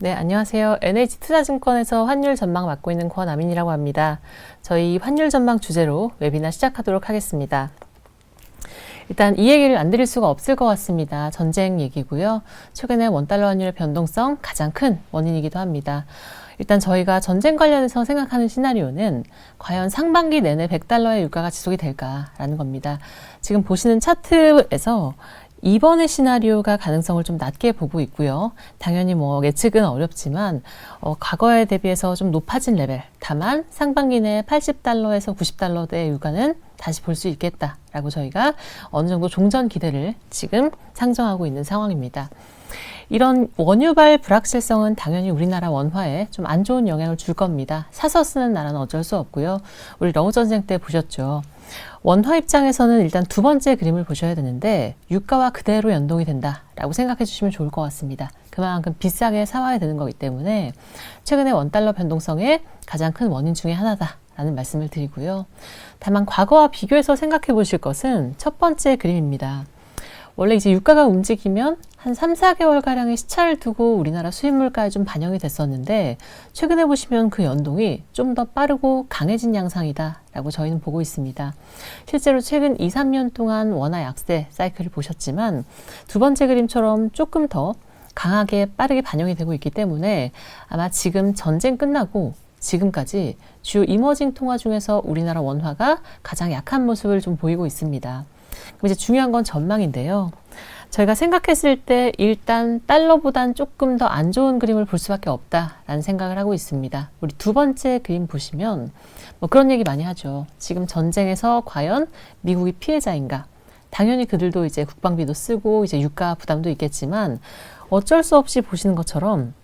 네, 안녕하세요. NH투자증권에서 환율 전망 맡고 있는 권아민이라고 합니다. 저희 환율 전망 주제로 웨비나 시작하도록 하겠습니다. 일단 이 얘기를 안 드릴 수가 없을 것 같습니다. 전쟁 얘기고요. 최근에 원달러 환율의 변동성 가장 큰 원인이기도 합니다. 일단 저희가 전쟁 관련해서 생각하는 시나리오는 과연 상반기 내내 100달러의 유가가 지속이 될까라는 겁니다. 지금 보시는 차트에서 이번의 시나리오가 가능성을 좀 낮게 보고 있고요. 당연히 예측은 어렵지만 과거에 대비해서 좀 높아진 레벨. 다만 상반기 내에 80달러에서 90달러대의 유가는 다시 볼 수 있겠다라고 저희가 어느 정도 종전 기대를 지금 상정하고 있는 상황입니다. 이런 원유발 불확실성은 당연히 우리나라 원화에 좀 안 좋은 영향을 줄 겁니다. 사서 쓰는 나라는 어쩔 수 없고요. 우리 러우 전쟁 때 보셨죠. 원화 입장에서는 일단 두 번째 그림을 보셔야 되는데 유가와 그대로 연동이 된다라고 생각해 주시면 좋을 것 같습니다. 그만큼 비싸게 사와야 되는 거기 때문에 최근에 원달러 변동성의 가장 큰 원인 중에 하나다라는 말씀을 드리고요. 다만 과거와 비교해서 생각해 보실 것은 첫 번째 그림입니다. 원래 이제 유가가 움직이면 한 3, 4개월가량의 시차를 두고 우리나라 수입 물가에 좀 반영이 됐었는데 최근에 보시면 그 연동이 좀 더 빠르고 강해진 양상이다라고 저희는 보고 있습니다. 실제로 최근 2, 3년 동안 원화 약세 사이클을 보셨지만 두 번째 그림처럼 조금 더 강하게 빠르게 반영이 되고 있기 때문에 아마 지금 전쟁 끝나고 지금까지 주요 이머징 통화 중에서 우리나라 원화가 가장 약한 모습을 좀 보이고 있습니다. 그럼 이제 중요한 건 전망인데요. 저희가 생각했을 때 일단 달러보단 조금 더 안 좋은 그림을 볼 수밖에 없다라는 생각을 하고 있습니다. 우리 두 번째 그림 보시면 그런 얘기 많이 하죠. 지금 전쟁에서 과연 미국이 피해자인가? 당연히 그들도 이제 국방비도 쓰고 이제 유가 부담도 있겠지만 어쩔 수 없이 보시는 것처럼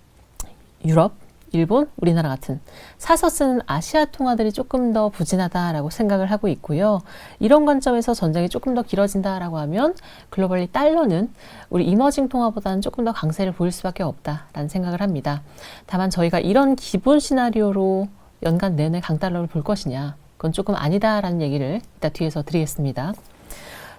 유럽, 일본, 우리나라 같은 사서 쓰는 아시아 통화들이 조금 더 부진하다라고 생각을 하고 있고요. 이런 관점에서 전쟁이 조금 더 길어진다라고 하면 글로벌리 달러는 우리 이머징 통화보다는 조금 더 강세를 보일 수밖에 없다라는 생각을 합니다. 다만 저희가 이런 기본 시나리오로 연간 내내 강달러를 볼 것이냐, 그건 조금 아니다라는 얘기를 이따 뒤에서 드리겠습니다.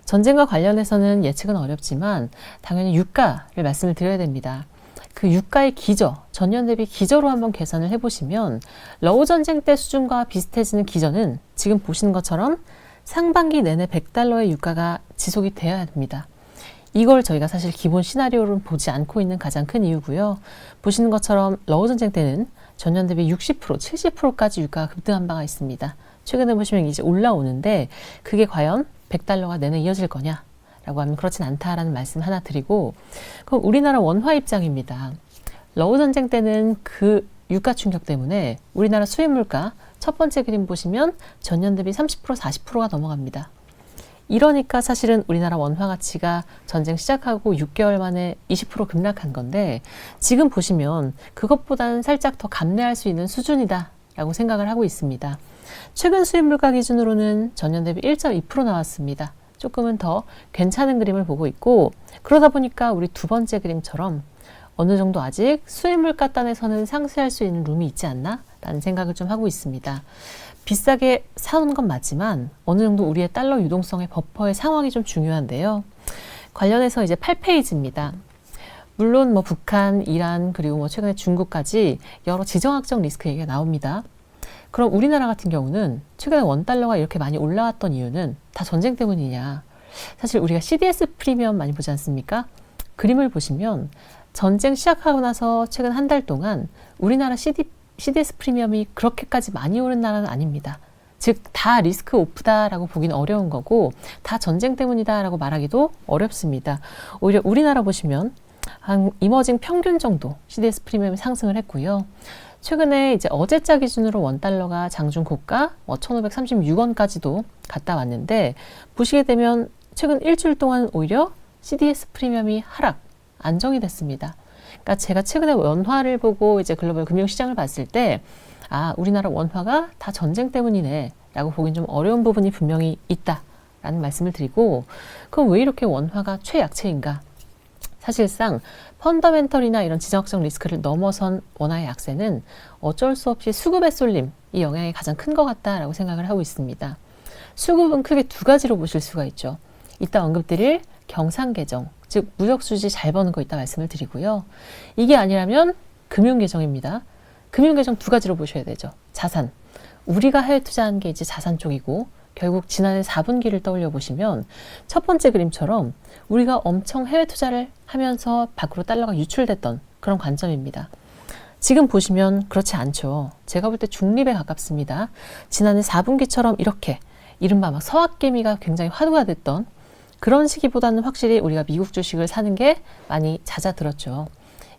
전쟁과 관련해서는 예측은 어렵지만 당연히 유가를 말씀을 드려야 됩니다. 그 유가의 기저, 전년 대비 기저로 한번 계산을 해보시면 러우 전쟁 때 수준과 비슷해지는 기저는 지금 보시는 것처럼 상반기 내내 100달러의 유가가 지속이 되어야 됩니다. 이걸 저희가 사실 기본 시나리오로 보지 않고 있는 가장 큰 이유고요. 보시는 것처럼 러우 전쟁 때는 전년 대비 60%, 70%까지 유가가 급등한 바가 있습니다. 최근에 보시면 이제 올라오는데 그게 과연 100달러가 내내 이어질 거냐? 라고 하면 그렇진 않다라는 말씀 하나 드리고, 그럼 우리나라 원화 입장입니다. 러우 전쟁 때는 그 유가 충격 때문에 우리나라 수입 물가 첫 번째 그림 보시면 전년 대비 30%, 40%가 넘어갑니다. 이러니까 사실은 우리나라 원화 가치가 전쟁 시작하고 6개월 만에 20% 급락한 건데 지금 보시면 그것보다는 살짝 더 감내할 수 있는 수준이다 라고 생각을 하고 있습니다. 최근 수입 물가 기준으로는 전년 대비 1.2% 나왔습니다. 조금은 더 괜찮은 그림을 보고 있고 그러다 보니까 우리 두 번째 그림처럼 어느 정도 아직 수입 물가 단에서는 상쇄할 수 있는 룸이 있지 않나? 라는 생각을 좀 하고 있습니다. 비싸게 사오는 건 맞지만 어느 정도 우리의 달러 유동성의 버퍼의 상황이 좀 중요한데요. 관련해서 이제 8페이지입니다. 물론 북한, 이란 그리고 최근에 중국까지 여러 지정학적 리스크 얘기가 나옵니다. 그럼 우리나라 같은 경우는 최근에 원달러가 이렇게 많이 올라왔던 이유는 다 전쟁 때문이냐. 사실 우리가 CDS 프리미엄 많이 보지 않습니까? 그림을 보시면 전쟁 시작하고 나서 최근 한 달 동안 우리나라 CDS 프리미엄이 그렇게까지 많이 오른 나라는 아닙니다. 즉 다 리스크 오프다라고 보기는 어려운 거고 다 전쟁 때문이다라고 말하기도 어렵습니다. 오히려 우리나라 보시면 한 이머징 평균 정도 CDS 프리미엄이 상승을 했고요. 최근에 이제 어제자 기준으로 원달러가 장중 고가 1,536원까지도 갔다 왔는데 보시게 되면 최근 일주일 동안 오히려 CDS 프리미엄이 하락, 안정이 됐습니다. 그러니까 제가 최근에 원화를 보고 이제 글로벌 금융시장을 봤을 때 우리나라 원화가 다 전쟁 때문이네 라고 보긴 좀 어려운 부분이 분명히 있다라는 말씀을 드리고 그럼 왜 이렇게 원화가 최약체인가? 사실상 펀더멘털이나 이런 지정학적 리스크를 넘어선 원화의 약세는 어쩔 수 없이 수급의 쏠림, 이 영향이 가장 큰 것 같다라고 생각을 하고 있습니다. 수급은 크게 두 가지로 보실 수가 있죠. 이따 언급드릴 경상계정, 즉 무역수지 잘 버는 거 이따 말씀을 드리고요. 이게 아니라면 금융계정입니다. 금융계정 두 가지로 보셔야 되죠. 자산. 우리가 해외 투자한 게 이제 자산 쪽이고 결국 지난해 4분기를 떠올려 보시면 첫 번째 그림처럼 우리가 엄청 해외 투자를 하면서 밖으로 달러가 유출됐던 그런 관점입니다. 지금 보시면 그렇지 않죠. 제가 볼 때 중립에 가깝습니다. 지난해 4분기처럼 이렇게 이른바 막 서학개미가 굉장히 화두가 됐던 그런 시기보다는 확실히 우리가 미국 주식을 사는 게 많이 잦아들었죠.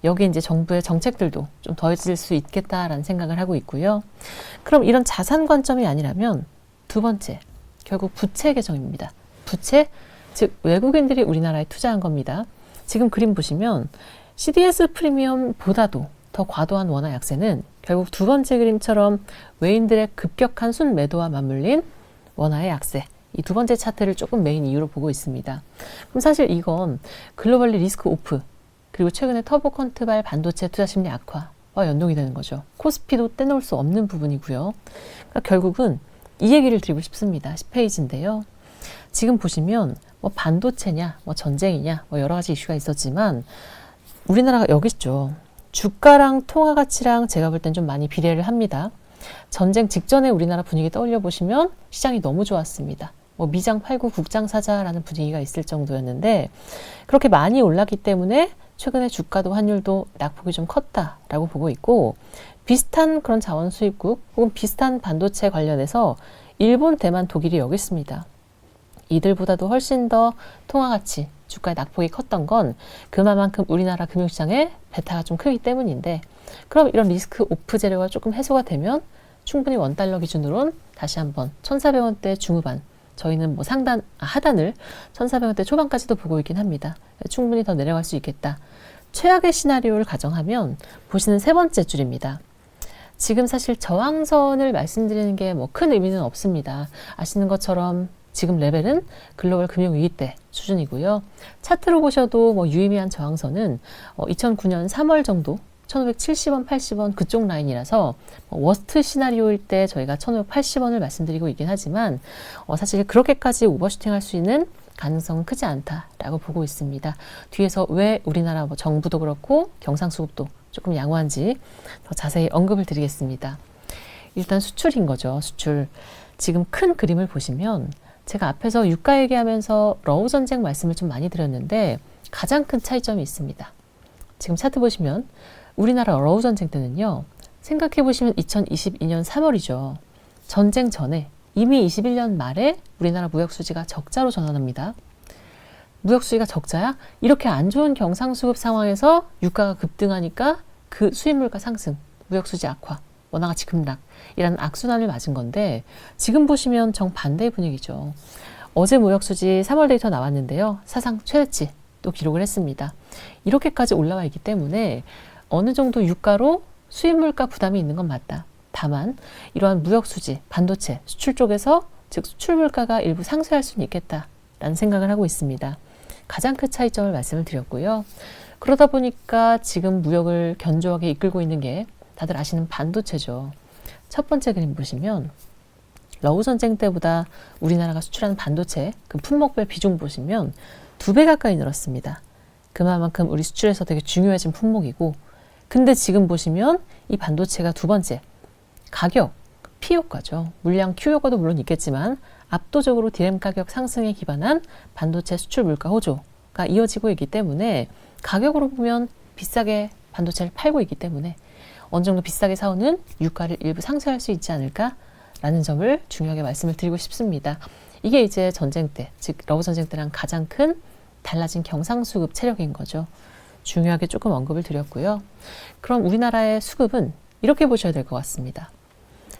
여기 이제 정부의 정책들도 좀 더해질 수 있겠다라는 생각을 하고 있고요. 그럼 이런 자산 관점이 아니라면 두 번째, 결국 부채 계정입니다. 부채, 즉 외국인들이 우리나라에 투자한 겁니다. 지금 그림 보시면 CDS 프리미엄보다도 더 과도한 원화 약세는 결국 두 번째 그림처럼 외인들의 급격한 순매도와 맞물린 원화의 약세. 이 두 번째 차트를 조금 메인 이유로 보고 있습니다. 그럼 사실 이건 글로벌리 리스크 오프 그리고 최근에 터보 컨트발 반도체 투자 심리 악화와 연동이 되는 거죠. 코스피도 떼놓을 수 없는 부분이고요. 그러니까 결국은 이 얘기를 드리고 싶습니다. 10페이지인데요. 지금 보시면 뭐 반도체냐, 뭐 전쟁이냐, 뭐 여러 가지 이슈가 있었지만 우리나라가 여기 있죠. 주가랑 통화 가치랑 제가 볼 땐 좀 많이 비례를 합니다. 전쟁 직전에 우리나라 분위기 떠올려 보시면 시장이 너무 좋았습니다. 뭐 미장 팔고 국장 사자라는 분위기가 있을 정도였는데 그렇게 많이 올랐기 때문에 최근에 주가도 환율도 낙폭이 좀 컸다라고 보고 있고 비슷한 그런 자원 수입국 혹은 비슷한 반도체 관련해서 일본, 대만, 독일이 여기 있습니다. 이들보다도 훨씬 더 통화 가치, 주가의 낙폭이 컸던 건 그만큼 우리나라 금융시장의 베타가 좀 크기 때문인데 그럼 이런 리스크 오프 재료가 조금 해소가 되면 충분히 원달러 기준으로는 다시 한번 1,400원대 중후반 저희는 뭐 하단을 1,400원대 초반까지도 보고 있긴 합니다. 충분히 더 내려갈 수 있겠다. 최악의 시나리오를 가정하면 보시는 세 번째 줄입니다. 지금 사실 저항선을 말씀드리는 게 뭐 큰 의미는 없습니다. 아시는 것처럼 지금 레벨은 글로벌 금융위기 때 수준이고요. 차트로 보셔도 뭐 유의미한 저항선은 2009년 3월 정도 1,570원, 80원 그쪽 라인이라서 워스트 시나리오일 때 저희가 1,580원을 말씀드리고 있긴 하지만 사실 그렇게까지 오버슈팅 할 수 있는 가능성은 크지 않다라고 보고 있습니다. 뒤에서 왜 우리나라 뭐 정부도 그렇고 경상수급도 조금 양호한지 더 자세히 언급을 드리겠습니다. 일단 수출인 거죠. 수출. 지금 큰 그림을 보시면 제가 앞에서 유가 얘기하면서 러우 전쟁 말씀을 좀 많이 드렸는데 가장 큰 차이점이 있습니다. 지금 차트 보시면 우리나라 러우 전쟁 때는요. 생각해 보시면 2022년 3월이죠. 전쟁 전에 이미 21년 말에 우리나라 무역수지가 적자로 전환합니다. 무역수지가 적자야? 이렇게 안 좋은 경상수급 상황에서 유가가 급등하니까 그 수입물가 상승, 무역수지 악화, 원화가치 급락이라는 악순환을 맞은 건데 지금 보시면 정반대의 분위기죠. 어제 무역수지 3월 데이터 나왔는데요. 사상 최대치 또 기록을 했습니다. 이렇게까지 올라와 있기 때문에 어느 정도 유가로 수입물가 부담이 있는 건 맞다. 다만 이러한 무역수지, 반도체, 수출 쪽에서 즉 수출물가가 일부 상쇄할 수는 있겠다라는 생각을 하고 있습니다. 가장 큰 차이점을 말씀을 드렸고요. 그러다 보니까 지금 무역을 견조하게 이끌고 있는 게 다들 아시는 반도체죠. 첫 번째 그림 보시면 러우 전쟁 때보다 우리나라가 수출하는 반도체 그 품목별 비중 보시면 2배 가까이 늘었습니다. 그만큼 우리 수출에서 되게 중요해진 품목이고 근데 지금 보시면 이 반도체가 두 번째 가격, P 효과죠. 물량 Q 효과도 물론 있겠지만 압도적으로 DRAM 가격 상승에 기반한 반도체 수출 물가 호조가 이어지고 있기 때문에 가격으로 보면 비싸게 반도체를 팔고 있기 때문에 어느 정도 비싸게 사오는 유가를 일부 상쇄할 수 있지 않을까라는 점을 중요하게 말씀을 드리고 싶습니다. 이게 이제 전쟁 때, 즉 러우 전쟁 때랑 가장 큰 달라진 경상수급 체력인 거죠. 중요하게 조금 언급을 드렸고요. 그럼 우리나라의 수급은 이렇게 보셔야 될 것 같습니다.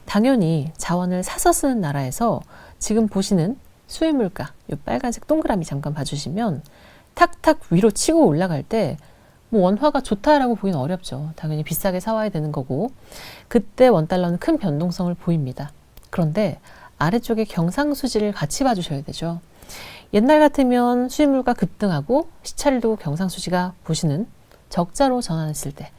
당연히 자원을 사서 쓰는 나라에서 지금 보시는 수입물가, 이 빨간색 동그라미 잠깐 봐주시면 탁탁 위로 치고 올라갈 때 뭐 원화가 좋다라고 보기는 어렵죠. 당연히 비싸게 사와야 되는 거고 그때 원달러는 큰 변동성을 보입니다. 그런데 아래쪽에 경상수지를 같이 봐주셔야 되죠. 옛날 같으면 수입물가 급등하고 시찰도 경상수지가 보시는 적자로 전환했을 때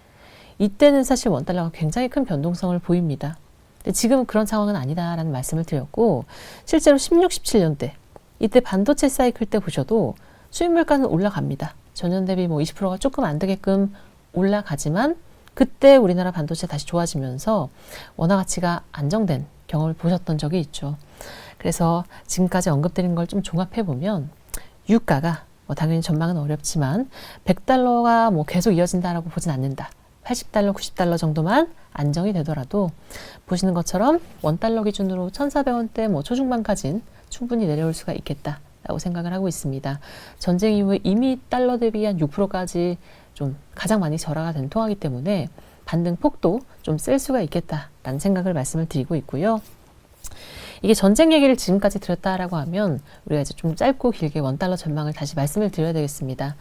이때는 사실 원달러가 굉장히 큰 변동성을 보입니다. 근데 지금은 그런 상황은 아니다라는 말씀을 드렸고 실제로 16, 17년대 이때 반도체 사이클 때 보셔도 수입물가는 올라갑니다. 전년 대비 뭐 20%가 조금 안 되게끔 올라가지만 그때 우리나라 반도체 다시 좋아지면서 원화 가치가 안정된 경험을 보셨던 적이 있죠. 그래서 지금까지 언급드린 걸 좀 종합해보면 유가가 당연히 전망은 어렵지만 100달러가 계속 이어진다라고 보진 않는다. 80달러, 90달러 정도만 안정이 되더라도 보시는 것처럼 원달러 기준으로 1,400원대 초중반까지는 충분히 내려올 수가 있겠다라고 생각을 하고 있습니다. 전쟁 이후에 이미 달러 대비 한 6%까지 좀 가장 많이 절하가 된 통화이기 때문에 반등 폭도 좀 셀 수가 있겠다라는 생각을 말씀을 드리고 있고요. 이게 전쟁 얘기를 지금까지 드렸다라고 하면 우리가 이제 좀 짧고 길게 원달러 전망을 다시 말씀을 드려야 되겠습니다.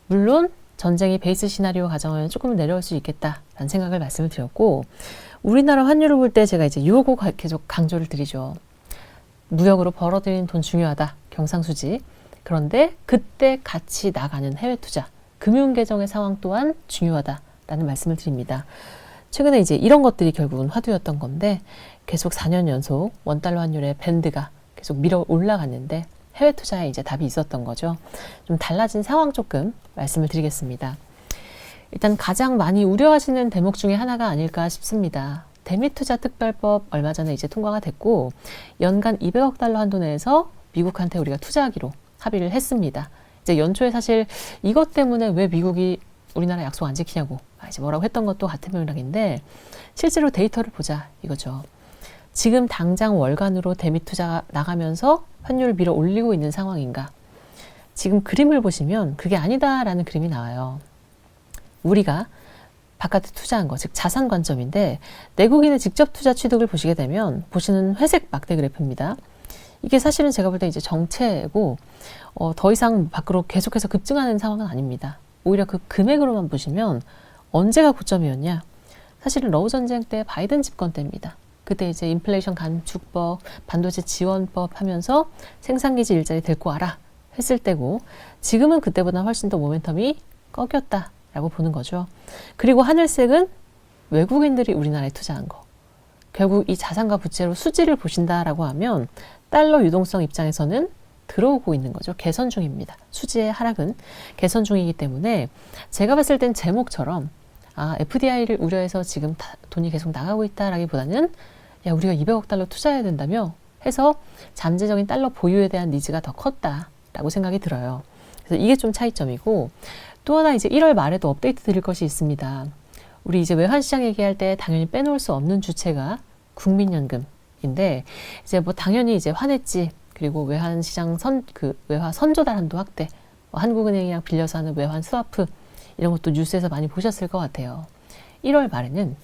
물론 전쟁이 베이스 시나리오 가정을 조금 내려올 수 있겠다라는 생각을 말씀을 드렸고, 우리나라 환율을 볼 때 제가 이제 요거 계속 강조를 드리죠. 무역으로 벌어들인 돈 중요하다. 경상수지. 그런데 그때 같이 나가는 해외 투자, 금융계정의 상황 또한 중요하다라는 말씀을 드립니다. 최근에 이제 이런 것들이 결국은 화두였던 건데 계속 4년 연속 원달러 환율의 밴드가 계속 밀어 올라갔는데 해외 투자에 이제 답이 있었던 거죠. 좀 달라진 상황 조금 말씀을 드리겠습니다. 일단 가장 많이 우려하시는 대목 중에 하나가 아닐까 싶습니다. 대미투자특별법 얼마 전에 이제 통과가 됐고 연간 200억 달러 한도 내에서 미국한테 우리가 투자하기로 합의를 했습니다. 이제 연초에 사실 이것 때문에 왜 미국이 우리나라 약속 안 지키냐고 이제 뭐라고 했던 것도 같은 맥락인데 실제로 데이터를 보자 이거죠. 지금 당장 월간으로 대미 투자가 나가면서 환율을 밀어 올리고 있는 상황인가? 지금 그림을 보시면 그게 아니다라는 그림이 나와요. 우리가 바깥에 투자한 거, 즉 자산 관점인데 내국인의 직접 투자 취득을 보시게 되면 보시는 회색 막대 그래프입니다. 이게 사실은 제가 볼 때 이제 정체고 더 이상 밖으로 계속해서 급증하는 상황은 아닙니다. 오히려 그 금액으로만 보시면 언제가 고점이었냐? 사실은 러우 전쟁 때 바이든 집권 때입니다. 그때 이제 인플레이션 감축법, 반도체 지원법 하면서 생산기지 일자리 데리고 와라 했을 때고 지금은 그때보다 훨씬 더 모멘텀이 꺾였다라고 보는 거죠. 그리고 하늘색은 외국인들이 우리나라에 투자한 거. 결국 이 자산과 부채로 수지를 보신다라고 하면 달러 유동성 입장에서는 들어오고 있는 거죠. 개선 중입니다. 수지의 하락은 개선 중이기 때문에 제가 봤을 땐 제목처럼 FDI를 우려해서 지금 돈이 계속 나가고 있다라기보다는 야 우리가 200억 달러 투자해야 된다며 해서 잠재적인 달러 보유에 대한 니즈가 더 컸다라고 생각이 들어요. 그래서 이게 좀 차이점이고 또 하나 이제 1월 말에도 업데이트 드릴 것이 있습니다. 우리 이제 외환시장 얘기할 때 당연히 빼놓을 수 없는 주체가 국민연금인데 이제 당연히 이제 환해지 그리고 외환시장 외화 선조달 한도 확대, 한국은행이랑 빌려서 하는 외환 스와프 이런 것도 뉴스에서 많이 보셨을 것 같아요. 1월 말에는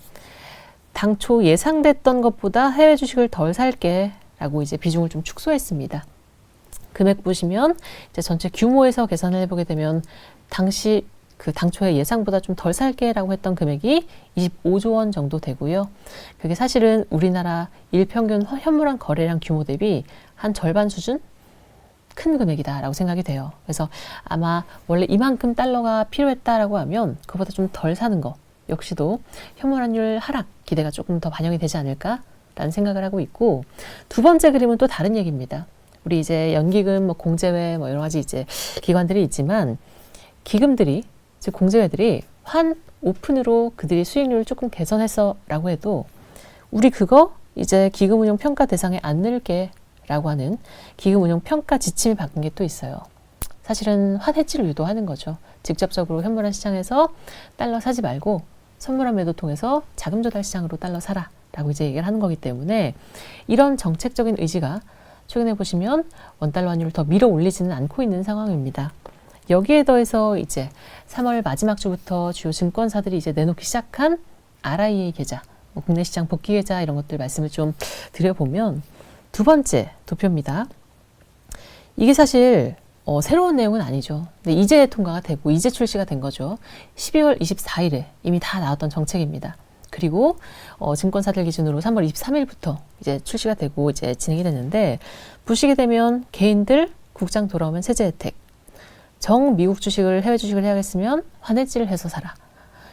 당초 예상됐던 것보다 해외 주식을 덜 살게 라고 이제 비중을 좀 축소했습니다. 금액 보시면 이제 전체 규모에서 계산을 해보게 되면 당시 당초에 예상보다 좀 덜 살게 라고 했던 금액이 25조 원 정도 되고요. 그게 사실은 우리나라 일평균 현물환 거래량 규모 대비 한 절반 수준? 큰 금액이다라고 생각이 돼요. 그래서 아마 원래 이만큼 달러가 필요했다라고 하면 그보다 좀 덜 사는 거 역시도 현물환율 하락 기대가 조금 더 반영이 되지 않을까라는 생각을 하고 있고 두 번째 그림은 또 다른 얘기입니다. 우리 이제 연기금, 공제회 여러 가지 이제 기관들이 있지만 기금들이 즉 공제회들이 환 오픈으로 그들이 수익률을 조금 개선했어라고 해도 우리 그거 이제 기금운용 평가 대상에 안 넣을게 라고 하는 기금운용 평가 지침이 바뀐 게 또 있어요. 사실은 환 해지를 유도하는 거죠. 직접적으로 현물환 시장에서 달러 사지 말고 선물환 매도 통해서 자금 조달 시장으로 달러 사라 라고 이제 얘기를 하는 거기 때문에 이런 정책적인 의지가 최근에 보시면 원달러 환율을 더 밀어 올리지는 않고 있는 상황입니다. 여기에 더해서 이제 3월 마지막 주부터 주요 증권사들이 이제 내놓기 시작한 RIA 계좌, 국내 시장 복귀 계좌 이런 것들 말씀을 좀 드려보면 두 번째 도표입니다. 이게 사실 새로운 내용은 아니죠. 근데 이제 통과가 되고 이제 출시가 된 거죠. 12월 24일에 이미 다 나왔던 정책입니다. 그리고 증권사들 기준으로 3월 23일부터 이제 출시가 되고 이제 진행이 됐는데 보시게 되면 개인들 국장 돌아오면 세제 혜택, 정 미국 주식을 해외 주식을 해야겠으면 환해지를 해서 사라.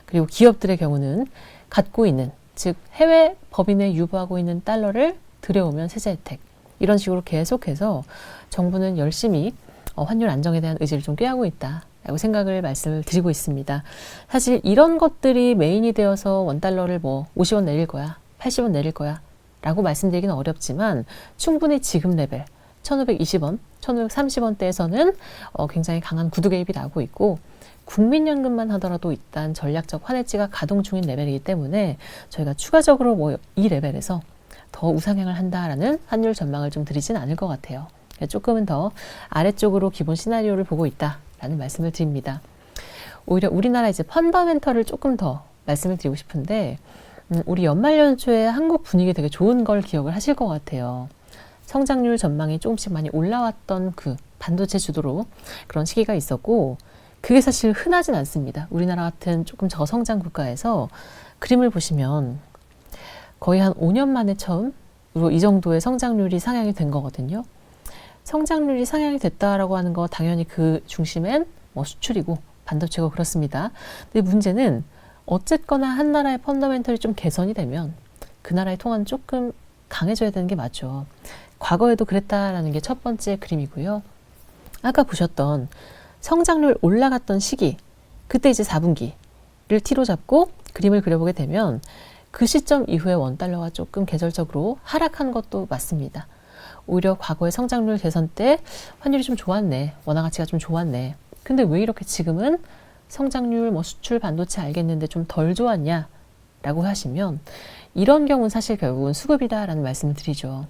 그리고 기업들의 경우는 갖고 있는 즉 해외 법인에 유보하고 있는 달러를 들여오면 세제 혜택 이런 식으로 계속해서 정부는 열심히 환율 안정에 대한 의지를 좀 꾀하고 있다. 라고 생각을 말씀을 드리고 있습니다. 사실 이런 것들이 메인이 되어서 원달러를 뭐 50원 내릴 거야, 80원 내릴 거야 라고 말씀드리기는 어렵지만 충분히 지금 레벨 1520원, 1530원대에서는 굉장히 강한 구두 개입이 나오고 있고 국민연금만 하더라도 일단 전략적 환해지가 가동 중인 레벨이기 때문에 저희가 추가적으로 뭐 이 레벨에서 더 우상향을 한다라는 환율 전망을 좀 드리진 않을 것 같아요. 조금은 더 아래쪽으로 기본 시나리오를 보고 있다라는 말씀을 드립니다. 오히려 우리나라 이제 펀더멘털을 조금 더 말씀을 드리고 싶은데 우리 연말 연초에 한국 분위기 되게 좋은 걸 기억을 하실 것 같아요. 성장률 전망이 조금씩 많이 올라왔던 그 반도체 주도로 그런 시기가 있었고 그게 사실 흔하진 않습니다. 우리나라 같은 조금 저성장 국가에서 그림을 보시면 거의 한 5년 만에 처음 이 정도의 성장률이 상향이 된 거거든요. 성장률이 상향이 됐다라고 하는 거 당연히 그 중심엔 뭐 수출이고 반도체고 그렇습니다. 근데 문제는 어쨌거나 한 나라의 펀더멘털이 좀 개선이 되면 그 나라의 통화는 조금 강해져야 되는 게 맞죠. 과거에도 그랬다라는 게 첫 번째 그림이고요. 아까 보셨던 성장률 올라갔던 시기, 그때 이제 4분기를 T로 잡고 그림을 그려보게 되면 그 시점 이후에 원달러가 조금 계절적으로 하락한 것도 맞습니다. 오히려 과거의 성장률 개선 때 환율이 좀 좋았네, 원화 가치가 좀 좋았네. 근데 왜 이렇게 지금은 성장률, 뭐 수출, 반도체 알겠는데 좀 덜 좋았냐? 라고 하시면 이런 경우는 사실 결국은 수급이다라는 말씀을 드리죠.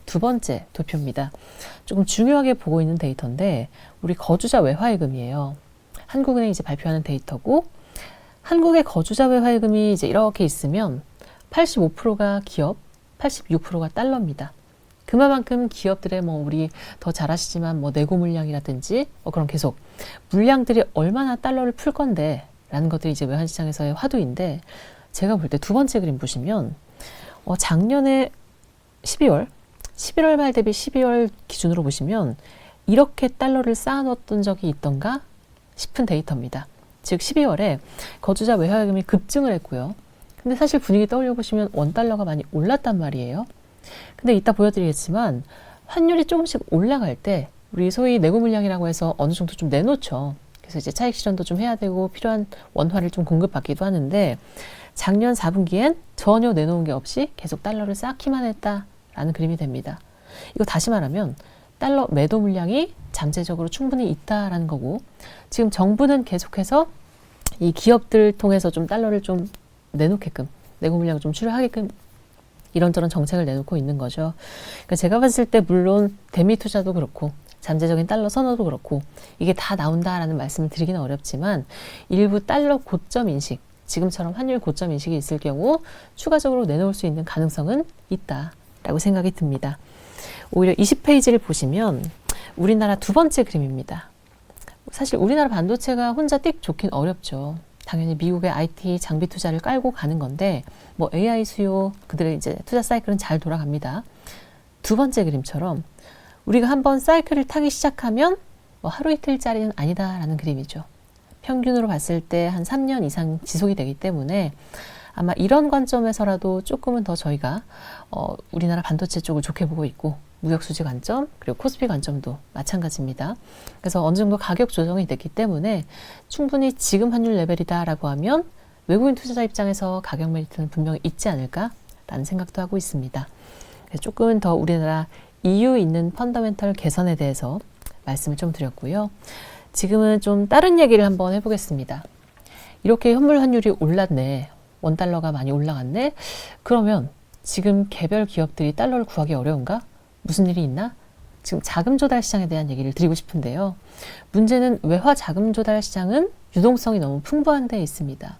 두 번째 도표입니다. 조금 중요하게 보고 있는 데이터인데 우리 거주자 외화예금이에요. 한국은행이 이제 발표하는 데이터고 한국의 거주자 외화예금이 이제 이렇게 있으면 85%가 기업, 86%가 달러입니다. 그만큼 기업들의 뭐 우리 더 잘 아시지만 뭐 내고 물량이라든지 그런 계속 물량들이 얼마나 달러를 풀 건데 라는 것들이 이제 외환시장에서의 화두인데 제가 볼 때 두 번째 그림 보시면 작년에 11월 말 대비 12월 기준으로 보시면 이렇게 달러를 쌓아놓았던 적이 있던가 싶은 데이터입니다. 즉 12월에 거주자 외화예금이 급증을 했고요. 근데 사실 분위기 떠올려 보시면 원달러가 많이 올랐단 말이에요. 근데 이따 보여드리겠지만 환율이 조금씩 올라갈 때 우리 소위 내고 물량이라고 해서 어느 정도 좀 내놓죠. 그래서 이제 차익 실현도 좀 해야 되고 필요한 원화를 좀 공급받기도 하는데 작년 4분기엔 전혀 내놓은 게 없이 계속 달러를 쌓기만 했다라는 그림이 됩니다. 이거 다시 말하면 달러 매도 물량이 잠재적으로 충분히 있다라는 거고 지금 정부는 계속해서 이 기업들 통해서 좀 달러를 좀 내놓게끔 내고 물량을 좀 출하게끔 이런저런 정책을 내놓고 있는 거죠. 그러니까 제가 봤을 때 물론 대미 투자도 그렇고 잠재적인 달러 선호도 그렇고 이게 다 나온다라는 말씀을 드리기는 어렵지만 일부 달러 고점 인식, 지금처럼 환율 고점 인식이 있을 경우 추가적으로 내놓을 수 있는 가능성은 있다라고 생각이 듭니다. 오히려 20페이지를 보시면 우리나라 두 번째 그림입니다. 사실 우리나라 반도체가 혼자 띡 좋긴 어렵죠. 당연히 미국의 IT 장비 투자를 깔고 가는 건데 뭐 AI 수요 그들의 이제 투자 사이클은 잘 돌아갑니다. 두 번째 그림처럼 우리가 한번 사이클을 타기 시작하면 뭐 하루 이틀짜리는 아니다라는 그림이죠. 평균으로 봤을 때 한 3년 이상 지속이 되기 때문에 아마 이런 관점에서라도 조금은 더 저희가 우리나라 반도체 쪽을 좋게 보고 있고 무역수지 관점 그리고 코스피 관점도 마찬가지입니다. 그래서 어느 정도 가격 조정이 됐기 때문에 충분히 지금 환율 레벨이다라고 하면 외국인 투자자 입장에서 가격 메리트는 분명히 있지 않을까라는 생각도 하고 있습니다. 조금은 더 우리나라 이유 있는 펀더멘털 개선에 대해서 말씀을 좀 드렸고요. 지금은 좀 다른 얘기를 한번 해보겠습니다. 이렇게 현물 환율이 올랐네. 원달러가 많이 올라갔네. 그러면 지금 개별 기업들이 달러를 구하기 어려운가? 무슨 일이 있나? 지금 자금 조달 시장에 대한 얘기를 드리고 싶은데요. 문제는 외화 자금 조달 시장은 유동성이 너무 풍부한 데 있습니다.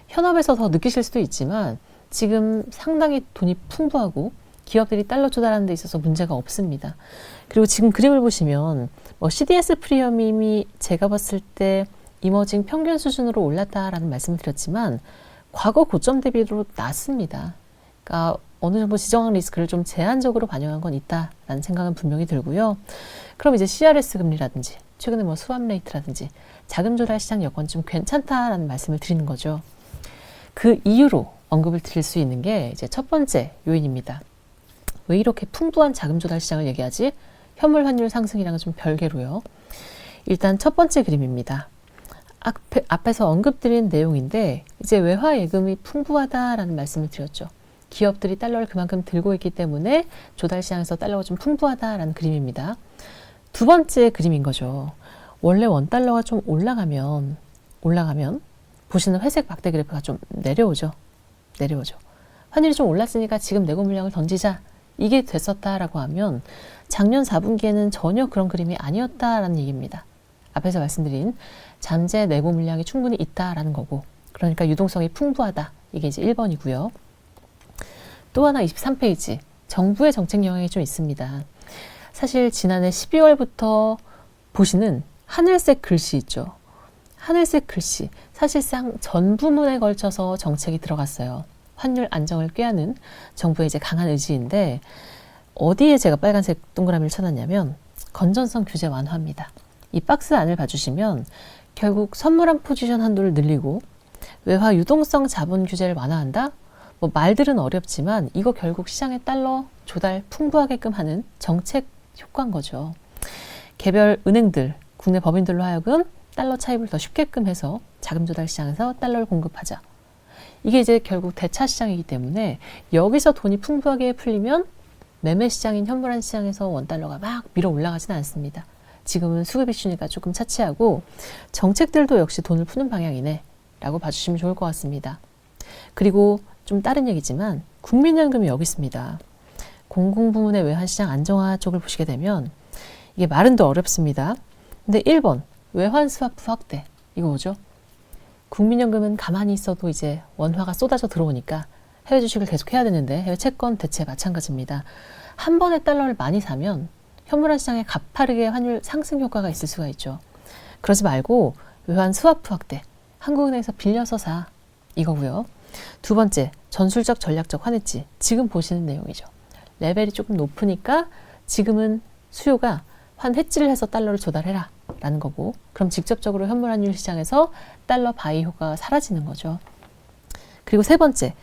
현업에서 더 느끼실 수도 있지만 지금 상당히 돈이 풍부하고 기업들이 달러 조달하는 데 있어서 문제가 없습니다. 그리고 지금 그림을 보시면 뭐 CDS 프리미엄이 제가 봤을 때 이머징 평균 수준으로 올랐다라는 말씀을 드렸지만 과거 고점 대비로 낮습니다. 그러니까 어느 정도 지정학 리스크를 좀 제한적으로 반영한 건 있다라는 생각은 분명히 들고요. 그럼 이제 CRS 금리라든지 최근에 뭐 수합 레이트라든지 자금 조달 시장 여건 좀 괜찮다라는 말씀을 드리는 거죠. 그 이유로 언급을 드릴 수 있는 게 이제 첫 번째 요인입니다. 왜 이렇게 풍부한 자금 조달 시장을 얘기하지? 현물 환율 상승이랑은 좀 별개로요. 일단 첫 번째 그림입니다. 앞에서 언급드린 내용인데 이제 외화 예금이 풍부하다라는 말씀을 드렸죠. 기업들이 달러를 그만큼 들고 있기 때문에 조달 시장에서 달러가 좀 풍부하다라는 그림입니다. 두 번째 그림인 거죠. 원래 원달러가 좀 올라가면 보시는 회색 박대 그래프가 좀 내려오죠. 환율이 좀 올랐으니까 지금 내고 물량을 던지자. 이게 됐었다라고 하면 작년 4분기에는 전혀 그런 그림이 아니었다라는 얘기입니다. 앞에서 말씀드린 잠재 내고 물량이 충분히 있다라는 거고, 그러니까 유동성이 풍부하다. 이게 이제 1번이고요. 또 하나 23페이지. 정부의 정책 영향이 좀 있습니다. 사실 지난해 12월부터 보시는 하늘색 글씨 있죠. 하늘색 글씨. 사실상 전 부문에 걸쳐서 정책이 들어갔어요. 환율 안정을 꾀하는 정부의 이제 강한 의지인데 어디에 제가 빨간색 동그라미를 쳐놨냐면 건전성 규제 완화입니다. 이 박스 안을 봐주시면 결국 선물한 포지션 한도를 늘리고 외화 유동성 자본 규제를 완화한다? 뭐 말들은 어렵지만 이거 결국 시장에 달러 조달 풍부하게끔 하는 정책 효과인 거죠. 개별 은행들, 국내 법인들로 하여금 달러 차입을 더 쉽게끔 해서 자금 조달 시장에서 달러를 공급하자. 이게 이제 결국 대차 시장이기 때문에 여기서 돈이 풍부하게 풀리면 매매 시장인 현물한 시장에서 원달러가 막 밀어 올라가지는 않습니다. 지금은 수급 이슈니까 조금 차치하고 정책들도 역시 돈을 푸는 방향이네 라고 봐주시면 좋을 것 같습니다. 그리고 좀 다른 얘기지만 국민연금이 여기 있습니다. 공공부문의 외환시장 안정화 쪽을 보시게 되면 이게 말은 더 어렵습니다. 근데 1번 외환스와프 확대 이거 뭐죠? 국민연금은 가만히 있어도 이제 원화가 쏟아져 들어오니까 해외 주식을 계속 해야 되는데 해외 채권 대체 마찬가지입니다. 한 번에 달러를 많이 사면 현물화 시장에 가파르게 환율 상승 효과가 있을 수가 있죠. 그러지 말고 외환 스와프 확대, 한국은행에서 빌려서 사 이거고요. 두 번째, 전술적 전략적 환해지. 지금 보시는 내용이죠. 레벨이 조금 높으니까 지금은 수요가 환해지를 해서 달러를 조달해라 라는 거고, 그럼 직접적으로 현물 환율 시장에서 달러 바이 효과가 사라지는 거죠. 그리고 세 번째,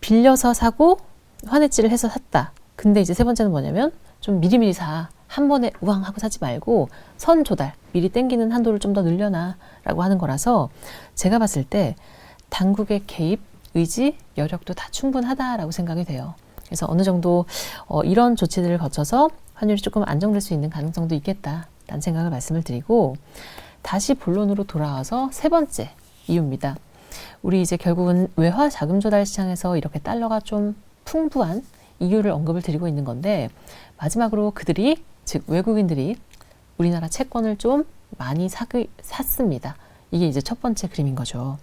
빌려서 사고 환해지를 해서 샀다. 근데 이제 세 번째는 뭐냐면 좀 미리미리 사. 한 번에 우왕 하고 사지 말고 선 조달, 미리 땡기는 한도를 좀 더 늘려놔 라고 하는 거라서 제가 봤을 때 당국의 개입, 의지, 여력도 다 충분하다라고 생각이 돼요. 그래서 어느 정도 이런 조치들을 거쳐서 환율이 조금 안정될 수 있는 가능성도 있겠다라는 생각을 말씀을 드리고, 다시 본론으로 돌아와서 세 번째 이유입니다. 우리 이제 결국은 외화 자금 조달 시장에서 이렇게 달러가 좀 풍부한 이유를 언급을 드리고 있는 건데, 마지막으로 그들이, 즉 외국인들이 우리나라 채권을 좀 많이 샀습니다. 이게 이제 첫 번째 그림인 거죠.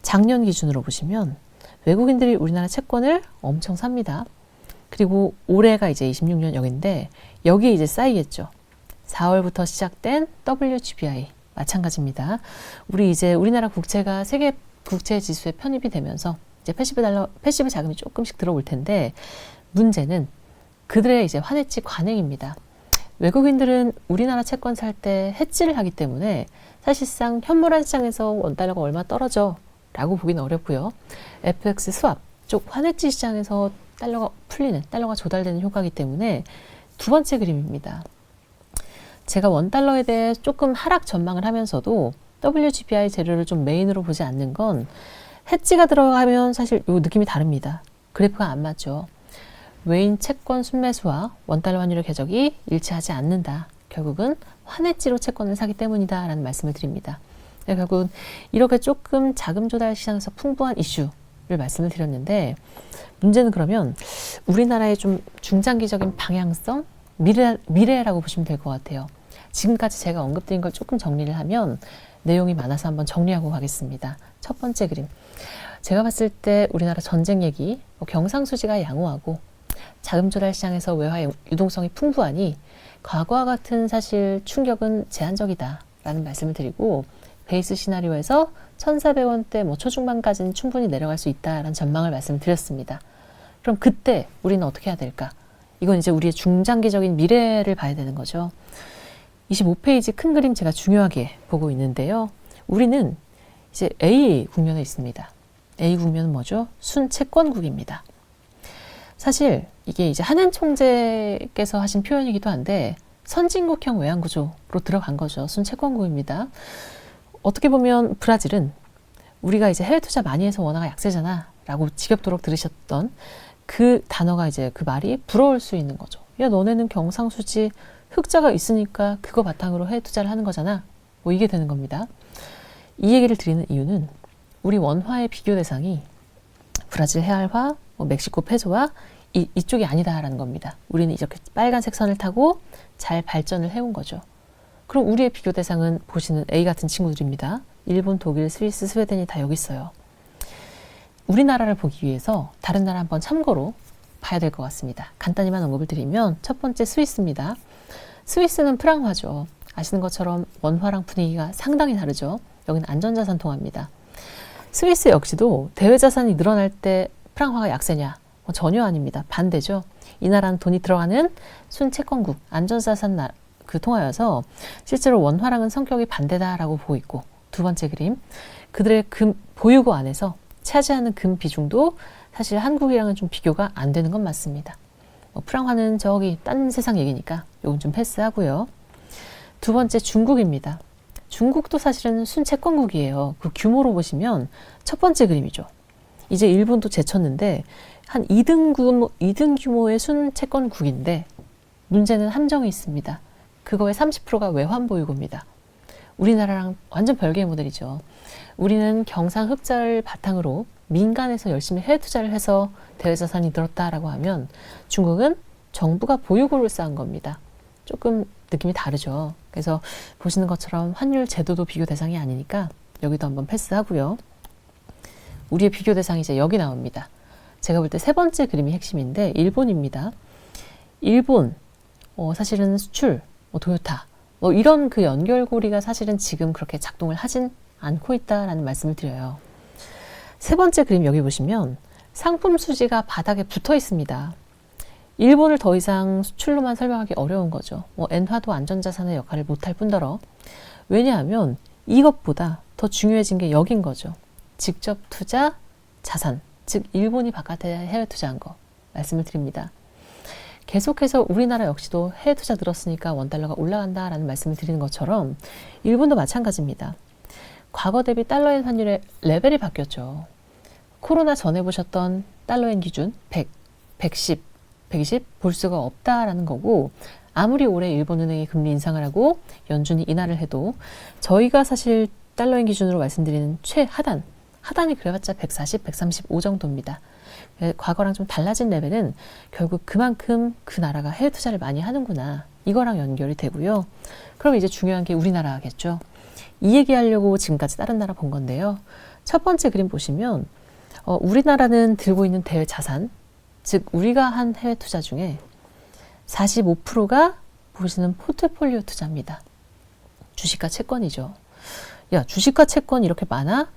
작년 기준으로 보시면 외국인들이 우리나라 채권을 엄청 삽니다. 그리고 올해가 이제 26년 여기인데 여기에 이제 쌓이겠죠. 4월부터 시작된 WGBI 마찬가지입니다. 우리나라 국채가 세계 국채 지수에 편입이 되면서 이제 패시브 자금이 조금씩 들어올 텐데, 문제는 그들의 이제 환해지 관행입니다. 외국인들은 우리나라 채권 살 때 해지를 하기 때문에 사실상 현물화 시장에서 원달러가 얼마 떨어져 라고 보기는 어렵고요. FX 스왑 쪽 환해지 시장에서 달러가 조달되는 효과이기 때문에 두 번째 그림입니다. 제가 원달러에 대해 조금 하락 전망을 하면서도 WGBI 재료를 좀 메인으로 보지 않는 건, 해지가 들어가면 사실 요 느낌이 다릅니다. 그래프가 안 맞죠. 외인 채권 순매수와 원달러 환율의 궤적이 일치하지 않는다. 결국은 환해지로 채권을 사기 때문이다 라는 말씀을 드립니다. 결국은 이렇게 조금 자금 조달 시장에서 풍부한 이슈를 말씀을 드렸는데, 문제는 그러면 우리나라의 좀 중장기적인 방향성, 미래라고 보시면 될 것 같아요. 지금까지 제가 언급드린 걸 조금 정리를 하면 내용이 많아서 한번 정리하고 가겠습니다. 첫 번째 그림. 제가 봤을 때 우리나라 전쟁 얘기, 경상수지가 양호하고 자금 조달 시장에서 외화 유동성이 풍부하니 과거와 같은 사실 충격은 제한적이다 라는 말씀을 드리고, 베이스 시나리오에서 1,400원대 초중반까지는 충분히 내려갈 수 있다라는 전망을 말씀드렸습니다. 그럼 그때 우리는 어떻게 해야 될까? 이건 이제 우리의 중장기적인 미래를 봐야 되는 거죠. 25페이지 큰 그림 제가 중요하게 보고 있는데요. 우리는 이제 A 국면에 있습니다. A 국면은 뭐죠? 순채권국입니다. 사실 이게 이제 한현 총재께서 하신 표현이기도 한데, 선진국형 외환구조로 들어간 거죠. 순채권국입니다. 어떻게 보면 브라질은 우리가 이제 해외 투자 많이 해서 원화가 약세잖아 라고 지겹도록 들으셨던 그 단어가 이제 그 말이 부러울 수 있는 거죠. 야, 너네는 경상수지 흑자가 있으니까 그거 바탕으로 해외 투자를 하는 거잖아. 뭐 이게 되는 겁니다. 이 얘기를 드리는 이유는 우리 원화의 비교 대상이 브라질 헤알화, 멕시코 페소와 이쪽이 아니다라는 겁니다. 우리는 이렇게 빨간색 선을 타고 잘 발전을 해온 거죠. 그럼 우리의 비교 대상은 보시는 A 같은 친구들입니다. 일본, 독일, 스위스, 스웨덴이 다 여기 있어요. 우리나라를 보기 위해서 다른 나라 한번 참고로 봐야 될 것 같습니다. 간단히만 언급을 드리면 첫 번째 스위스입니다. 스위스는 프랑화죠. 아시는 것처럼 원화랑 분위기가 상당히 다르죠. 여기는 안전자산 통화입니다. 스위스 역시도 대외자산이 늘어날 때 프랑화가 약세냐? 전혀 아닙니다. 반대죠. 이 나라는 돈이 들어가는 순채권국, 안전자산 그 통화여서 실제로 원화랑은 성격이 반대다라고 보고 있고, 두 번째 그림, 그들의 금 보유고 안에서 차지하는 금 비중도 사실 한국이랑은 좀 비교가 안 되는 건 맞습니다. 프랑화는 저기 딴 세상 얘기니까 이건 좀 패스하고요. 두 번째 중국입니다. 중국도 사실은 순채권국이에요. 그 규모로 보시면 첫 번째 그림이죠. 이제 일본도 제쳤는데 한 2등 규모의 순채권국인데 문제는 함정이 있습니다. 그거의 30%가 외환 보유고입니다. 우리나라랑 완전 별개의 모델이죠. 우리는 경상 흑자를 바탕으로 민간에서 열심히 해외 투자를 해서 대외자산이 늘었다라고 하면 중국은 정부가 보유고를 쌓은 겁니다. 조금 느낌이 다르죠. 그래서 보시는 것처럼 환율 제도도 비교 대상이 아니니까 여기도 한번 패스하고요. 우리의 비교 대상이 이제 여기 나옵니다. 제가 볼 때 세 번째 그림이 핵심인데 일본입니다. 일본 사실은 수출, 도요타 이런 그 연결고리가 사실은 지금 그렇게 작동을 하진 않고 있다라는 말씀을 드려요. 세 번째 그림 여기 보시면 상품 수지가 바닥에 붙어 있습니다. 일본을 더 이상 수출로만 설명하기 어려운 거죠. 엔화도 안전자산의 역할을 못할 뿐더러 왜냐하면 이것보다 더 중요해진 게 여긴 거죠. 직접 투자 자산, 즉 일본이 바깥에 해외 투자한 거 말씀을 드립니다. 계속해서 우리나라 역시도 해외 투자 늘었으니까 원달러가 올라간다라는 말씀을 드리는 것처럼 일본도 마찬가지입니다. 과거 대비 달러엔 환율의 레벨이 바뀌었죠. 코로나 전에 보셨던 달러엔 기준 100, 110, 120 볼 수가 없다라는 거고 아무리 올해 일본은행이 금리 인상을 하고 연준이 인하를 해도 저희가 사실 달러엔 기준으로 말씀드리는 하단이 그래봤자 140, 135 정도입니다. 과거랑 좀 달라진 레벨은 결국 그만큼 그 나라가 해외 투자를 많이 하는구나 이거랑 연결이 되고요. 그럼 이제 중요한 게 우리나라겠죠. 이 얘기하려고 지금까지 다른 나라 본 건데요. 첫 번째 그림 보시면 우리나라는 들고 있는 대외 자산, 즉 우리가 한 해외 투자 중에 45%가 보시는 포트폴리오 투자입니다. 주식과 채권이죠. 야, 주식과 채권 이렇게 많아?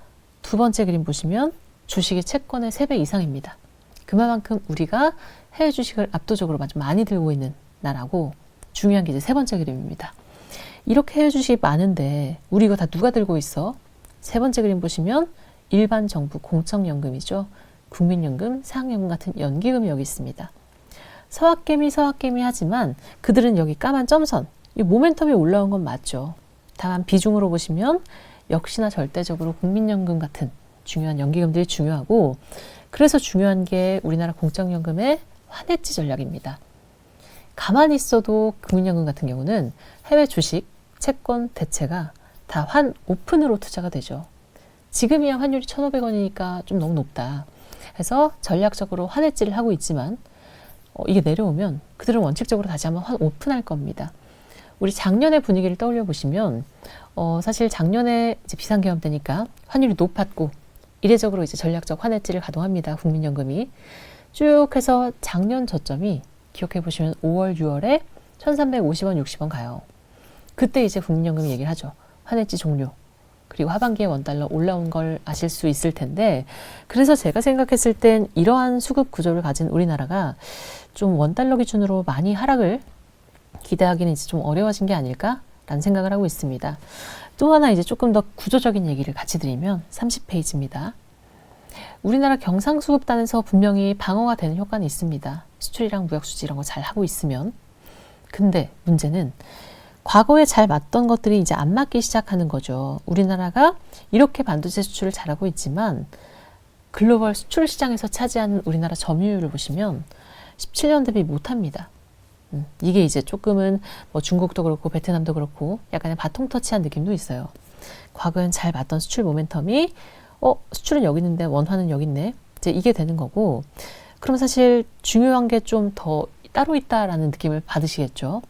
두 번째 그림 보시면 주식이 채권의 3배 이상입니다. 그만큼 우리가 해외 주식을 압도적으로 많이 들고 있는 나라고 중요한 게 이제 세 번째 그림입니다. 이렇게 해외 주식이 많은데 우리 이거 다 누가 들고 있어? 세 번째 그림 보시면 일반 정부 공적연금이죠. 국민연금, 사학연금 같은 연기금이 여기 있습니다. 서학개미 하지만 그들은 여기 까만 점선, 이 모멘텀이 올라온 건 맞죠. 다만 비중으로 보시면 역시나 절대적으로 국민연금 같은 중요한 연기금들이 중요하고 그래서 중요한 게 우리나라 공적연금의 환해지 전략입니다. 가만히 있어도 국민연금 같은 경우는 해외 주식, 채권, 대체가 다 오픈으로 투자가 되죠. 지금이야 환율이 1,500원이니까 좀 너무 높다. 해서 전략적으로 환해지를 하고 있지만 이게 내려오면 그들은 원칙적으로 다시 한번 오픈할 겁니다. 우리 작년의 분위기를 떠올려 보시면 사실 작년에 이제 비상계엄 때니까 환율이 높았고 이례적으로 이제 전략적 환해지를 가동합니다. 국민연금이 쭉 해서 작년 저점이 기억해 보시면 5월, 6월에 1,350원, 60원 가요. 그때 이제 국민연금이 얘기를 하죠. 환해지 종료. 그리고 하반기에 원달러 올라온 걸 아실 수 있을 텐데 그래서 제가 생각했을 땐 이러한 수급 구조를 가진 우리나라가 좀 원달러 기준으로 많이 하락을 기대하기는 이제 좀 어려워진 게 아닐까라는 생각을 하고 있습니다. 또 하나 이제 조금 더 구조적인 얘기를 같이 드리면 30페이지입니다. 우리나라 경상수급단에서 분명히 방어가 되는 효과는 있습니다. 수출이랑 무역수지 이런 거 잘 하고 있으면. 근데 문제는 과거에 잘 맞던 것들이 이제 안 맞기 시작하는 거죠. 우리나라가 이렇게 반도체 수출을 잘하고 있지만 글로벌 수출 시장에서 차지하는 우리나라 점유율을 보시면 17년 대비 못합니다. 이게 이제 조금은 뭐 중국도 그렇고 베트남도 그렇고 약간의 바통 터치한 느낌도 있어요. 과거엔 잘 맞던 수출 모멘텀이 수출은 여기 있는데 원화는 여기 있네. 이제 이게 되는 거고, 그럼 사실 중요한 게 좀 더 따로 있다라는 느낌을 받으시겠죠.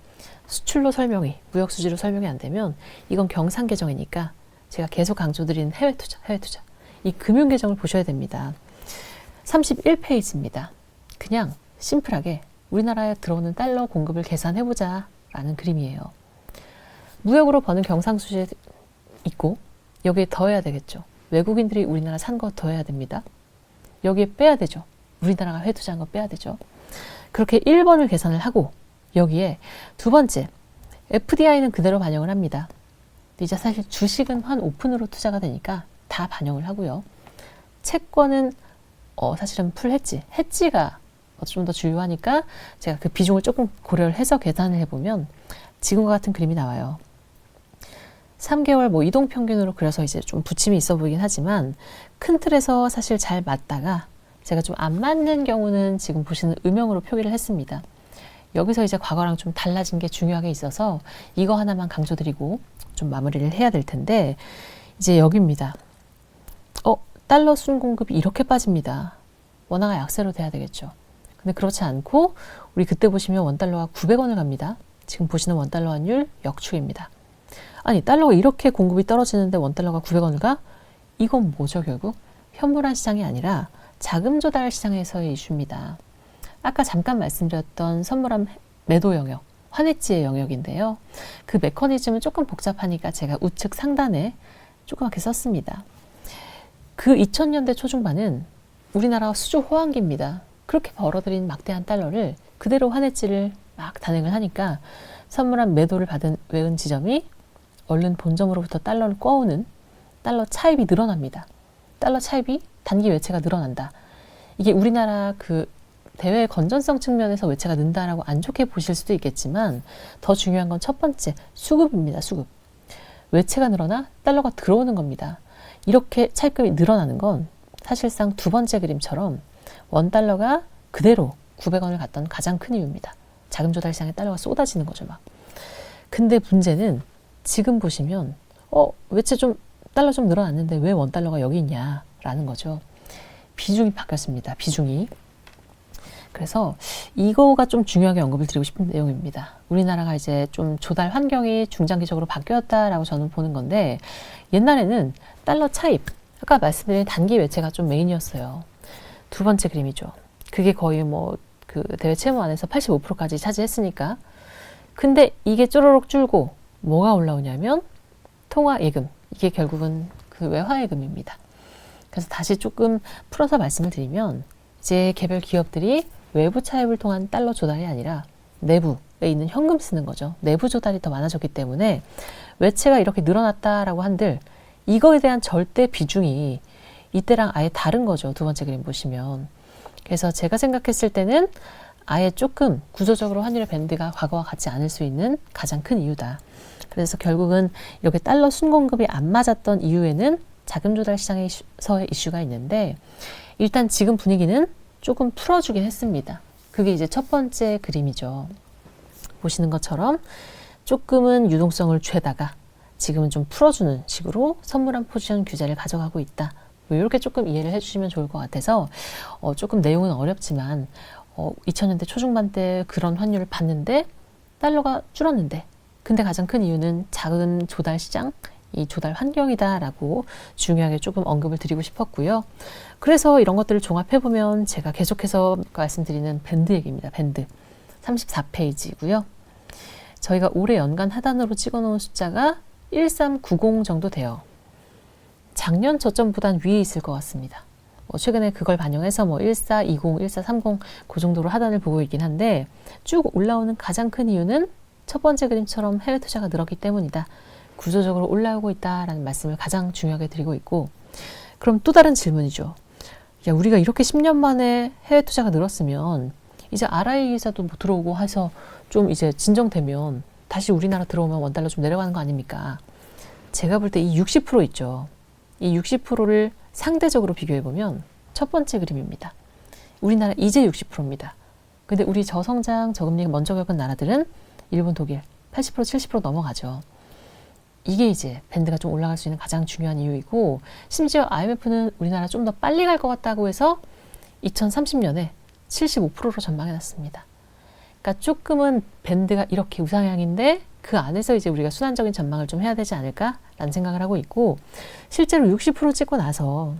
수출로 설명이, 무역 수지로 설명이 안 되면 이건 경상 계정이니까 제가 계속 강조드리는 해외 투자. 이 금융 계정을 보셔야 됩니다. 31페이지입니다. 그냥 심플하게 우리나라에 들어오는 달러 공급을 계산해보자 라는 그림이에요. 무역으로 버는 경상수지 있고 여기에 더해야 되겠죠. 외국인들이 우리나라 산 거 더해야 됩니다. 여기에 빼야 되죠. 우리나라가 회투자한 거 빼야 되죠. 그렇게 1번을 계산을 하고 여기에 두 번째 FDI는 그대로 반영을 합니다. 이제 사실 주식은 환 오픈으로 투자가 되니까 다 반영을 하고요. 채권은 사실은 풀 해지가 좀 더 주요하니까 제가 그 비중을 조금 고려를 해서 계산을 해보면 지금과 같은 그림이 나와요. 3개월 뭐 이동평균으로 그려서 이제 좀 부침이 있어 보이긴 하지만 큰 틀에서 사실 잘 맞다가 제가 좀 안 맞는 경우는 지금 보시는 음영으로 표기를 했습니다. 여기서 이제 과거랑 좀 달라진 게 중요하게 있어서 이거 하나만 강조드리고 좀 마무리를 해야 될 텐데, 이제 여기입니다. 달러 순공급이 이렇게 빠집니다. 원화가 약세로 돼야 되겠죠. 근데 그렇지 않고 우리 그때 보시면 원달러가 900원을 갑니다. 지금 보시는 원달러 환율 역축입니다. 아니, 달러가 이렇게 공급이 떨어지는데 원달러가 900원을 가? 이건 뭐죠 결국? 현물화 시장이 아니라 자금 조달 시장에서의 이슈입니다. 아까 잠깐 말씀드렸던 선물함 매도 영역, 환해지의 영역인데요. 그 메커니즘은 조금 복잡하니까 제가 우측 상단에 조그맣게 썼습니다. 그 2000년대 초중반은 우리나라가 수주 호황기입니다. 그렇게 벌어들인 막대한 달러를 그대로 환해지를 막 단행을 하니까 선물함 매도를 받은 외은 지점이 얼른 본점으로부터 달러를 꿔오는 달러 차입이 늘어납니다. 달러 차입이 단기 외채가 늘어난다. 이게 우리나라 그 대외 건전성 측면에서 외채가 는다라고 안 좋게 보실 수도 있겠지만 더 중요한 건 첫 번째 수급입니다. 수급. 외채가 늘어나 달러가 들어오는 겁니다. 이렇게 차입금이 늘어나는 건 사실상 두 번째 그림처럼 원달러가 그대로 900원을 갔던 가장 큰 이유입니다. 자금 조달 시장에 달러가 쏟아지는 거죠, 막. 근데 문제는 지금 보시면 외채 달러 좀 늘어났는데 왜 원달러가 여기 있냐라는 거죠. 비중이 바뀌었습니다. 비중이. 그래서 이거가 좀 중요하게 언급을 드리고 싶은 내용입니다. 우리나라가 이제 좀 조달 환경이 중장기적으로 바뀌었다라고 저는 보는 건데, 옛날에는 달러 차입, 아까 말씀드린 단기 외채가 좀 메인이었어요. 두 번째 그림이죠. 그게 거의 뭐 그 대외 채무 안에서 85%까지 차지했으니까. 근데 이게 쪼르륵 줄고 뭐가 올라오냐면 통화 예금. 이게 결국은 그 외화 예금입니다. 그래서 다시 조금 풀어서 말씀을 드리면 이제 개별 기업들이 외부 차입을 통한 달러 조달이 아니라 내부에 있는 현금 쓰는 거죠. 내부 조달이 더 많아졌기 때문에 외채가 이렇게 늘어났다라고 한들 이거에 대한 절대 비중이 이때랑 아예 다른 거죠. 두 번째 그림 보시면. 그래서 제가 생각했을 때는 아예 조금 구조적으로 환율의 밴드가 과거와 같지 않을 수 있는 가장 큰 이유다. 그래서 결국은 이렇게 달러 순공급이 안 맞았던 이유에는 자금 조달 시장에서의 이슈가 있는데, 일단 지금 분위기는 조금 풀어주긴 했습니다. 그게 이제 첫 번째 그림이죠. 보시는 것처럼 조금은 유동성을 죄다가 지금은 좀 풀어주는 식으로 선물한 포지션 규제를 가져가고 있다. 이렇게 조금 이해를 해주시면 좋을 것 같아서 조금 내용은 어렵지만 2000년대 초중반 때 그런 환율을 봤는데 달러가 줄었는데, 근데 가장 큰 이유는 작은 조달 시장, 이 조달 환경이다라고 중요하게 조금 언급을 드리고 싶었고요. 그래서 이런 것들을 종합해보면 제가 계속해서 말씀드리는 밴드 얘기입니다. 밴드 34페이지고요. 저희가 올해 연간 하단으로 찍어놓은 숫자가 1390 정도 돼요. 작년 저점보단 위에 있을 것 같습니다. 최근에 그걸 반영해서 1420, 1430 그 정도로 하단을 보고 있긴 한데, 쭉 올라오는 가장 큰 이유는 첫 번째 그림처럼 해외 투자가 늘었기 때문이다. 구조적으로 올라오고 있다라는 말씀을 가장 중요하게 드리고 있고, 그럼 또 다른 질문이죠. 야, 우리가 이렇게 10년 만에 해외 투자가 늘었으면 이제 RI 기사도 뭐 들어오고 해서 좀 이제 진정되면 다시 우리나라 들어오면 원달러 좀 내려가는 거 아닙니까? 제가 볼 때 이 60% 있죠. 이 60%를 상대적으로 비교해보면 첫 번째 그림입니다. 우리나라 이제 60%입니다. 근데 우리 저성장, 저금리가 먼저 겪은 나라들은 일본, 독일 80%, 70% 넘어가죠. 이게 이제 밴드가 좀 올라갈 수 있는 가장 중요한 이유이고, 심지어 IMF는 우리나라 좀 더 빨리 갈 것 같다고 해서 2030년에 75%로 전망해놨습니다. 그러니까 조금은 밴드가 이렇게 우상향인데 그 안에서 이제 우리가 순환적인 전망을 좀 해야 되지 않을까라는 생각을 하고 있고, 실제로 60% 찍고 나서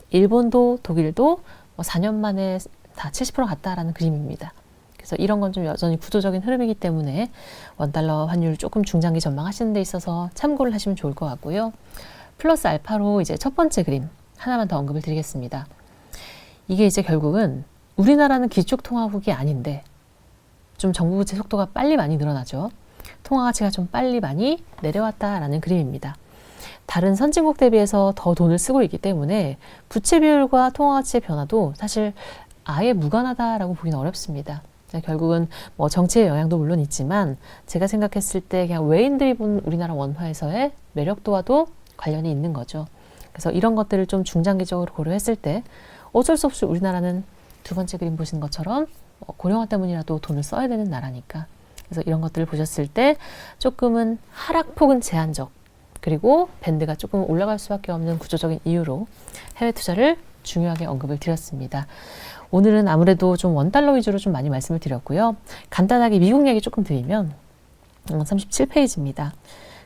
일본도 독일도 뭐 4년 만에 다 70% 갔다라는 그림입니다. 그래서 이런 건 좀 여전히 구조적인 흐름이기 때문에 원달러 환율 조금 중장기 전망하시는 데 있어서 참고를 하시면 좋을 것 같고요. 플러스 알파로 이제 첫 번째 그림 하나만 더 언급을 드리겠습니다. 이게 이제 결국은 우리나라는 기축통화국이 아닌데 좀 정부 부채 속도가 빨리 많이 늘어나죠. 통화 가치가 좀 빨리 많이 내려왔다라는 그림입니다. 다른 선진국 대비해서 더 돈을 쓰고 있기 때문에 부채 비율과 통화 가치의 변화도 사실 아예 무관하다라고 보기는 어렵습니다. 결국은 뭐 정치의 영향도 물론 있지만 제가 생각했을 때 그냥 외인들이 본 우리나라 원화에서의 매력도와도 관련이 있는 거죠. 그래서 이런 것들을 좀 중장기적으로 고려했을 때 어쩔 수 없이 우리나라는 두 번째 그림 보시는 것처럼 고령화 때문이라도 돈을 써야 되는 나라니까. 그래서 이런 것들을 보셨을 때 조금은 하락폭은 제한적, 그리고 밴드가 조금 올라갈 수밖에 없는 구조적인 이유로 해외 투자를 중요하게 언급을 드렸습니다. 오늘은 아무래도 좀 원달러 위주로 좀 많이 말씀을 드렸고요. 간단하게 미국 얘기 조금 드리면 37페이지입니다.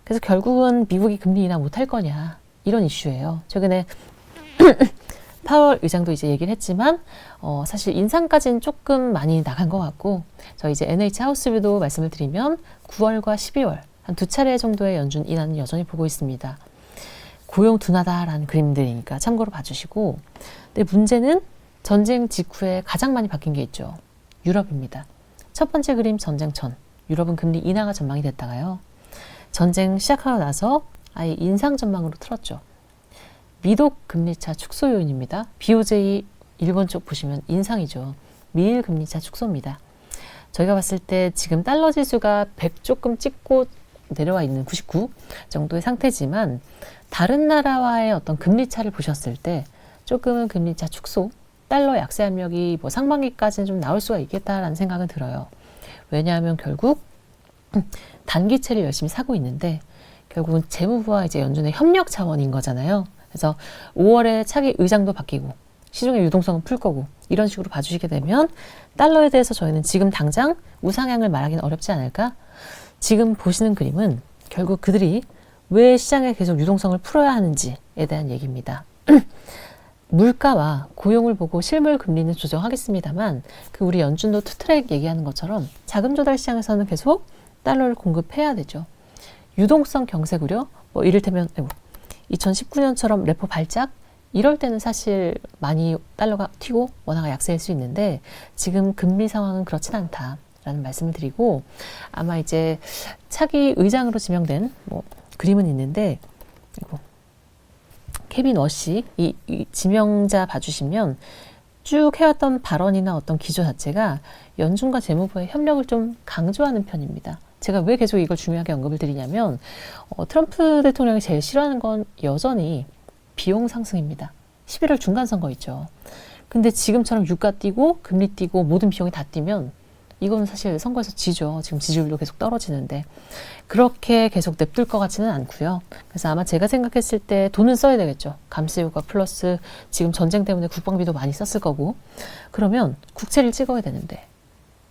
그래서 결국은 미국이 금리 인하 못할 거냐 이런 이슈예요. 최근에 파월 의장도 이제 얘기를 했지만 사실 인상까지는 조금 많이 나간 것 같고, 저희 이제 NH 하우스비도 말씀을 드리면 9월과 12월 한 두 차례 정도의 연준 인하는 여전히 보고 있습니다. 고용 둔하다라는 그림들이니까 참고로 봐주시고, 근데 문제는 전쟁 직후에 가장 많이 바뀐 게 있죠. 유럽입니다. 첫 번째 그림 전쟁 전, 유럽은 금리 인하가 전망이 됐다가요. 전쟁 시작하고 나서 아예 인상 전망으로 틀었죠. 미독 금리차 축소 요인입니다. BOJ 일본 쪽 보시면 인상이죠. 미일 금리차 축소입니다. 저희가 봤을 때 지금 달러 지수가 100 조금 찍고 내려와 있는 99 정도의 상태지만 다른 나라와의 어떤 금리 차를 보셨을 때 조금은 금리 차 축소, 달러 약세 압력이 뭐 상반기까지는 좀 나올 수가 있겠다라는 생각은 들어요. 왜냐하면 결국 단기채를 열심히 사고 있는데 결국은 재무부와 이제 연준의 협력 차원인 거잖아요. 그래서 5월에 차기 의장도 바뀌고 시중의 유동성은 풀 거고 이런 식으로 봐주시게 되면 달러에 대해서 저희는 지금 당장 우상향을 말하기는 어렵지 않을까? 지금 보시는 그림은 결국 그들이 왜 시장에 계속 유동성을 풀어야 하는지에 대한 얘기입니다. 물가와 고용을 보고 실물 금리는 조정하겠습니다만 그 우리 연준도 투트랙 얘기하는 것처럼 자금 조달 시장에서는 계속 달러를 공급해야 되죠. 유동성 경색 우려, 뭐 이를테면 2019년처럼 레포 발작 이럴 때는 사실 많이 달러가 튀고 원화가 약세일 수 있는데 지금 금리 상황은 그렇진 않다라는 말씀을 드리고, 아마 이제 차기 의장으로 지명된 뭐 그림은 있는데 케빈 워시 이 지명자 봐주시면 쭉 해왔던 발언이나 어떤 기조 자체가 연준과 재무부의 협력을 좀 강조하는 편입니다. 제가 왜 계속 이걸 중요하게 언급을 드리냐면 트럼프 대통령이 제일 싫어하는 건 여전히 비용 상승입니다. 11월 중간 선거 있죠. 근데 지금처럼 유가 뛰고 금리 뛰고 모든 비용이 다 뛰면 이건 사실 선거에서 지죠. 지금 지지율도 계속 떨어지는데 그렇게 계속 냅둘 것 같지는 않고요. 그래서 아마 제가 생각했을 때 돈은 써야 되겠죠. 감세 효과 플러스 지금 전쟁 때문에 국방비도 많이 썼을 거고, 그러면 국채를 찍어야 되는데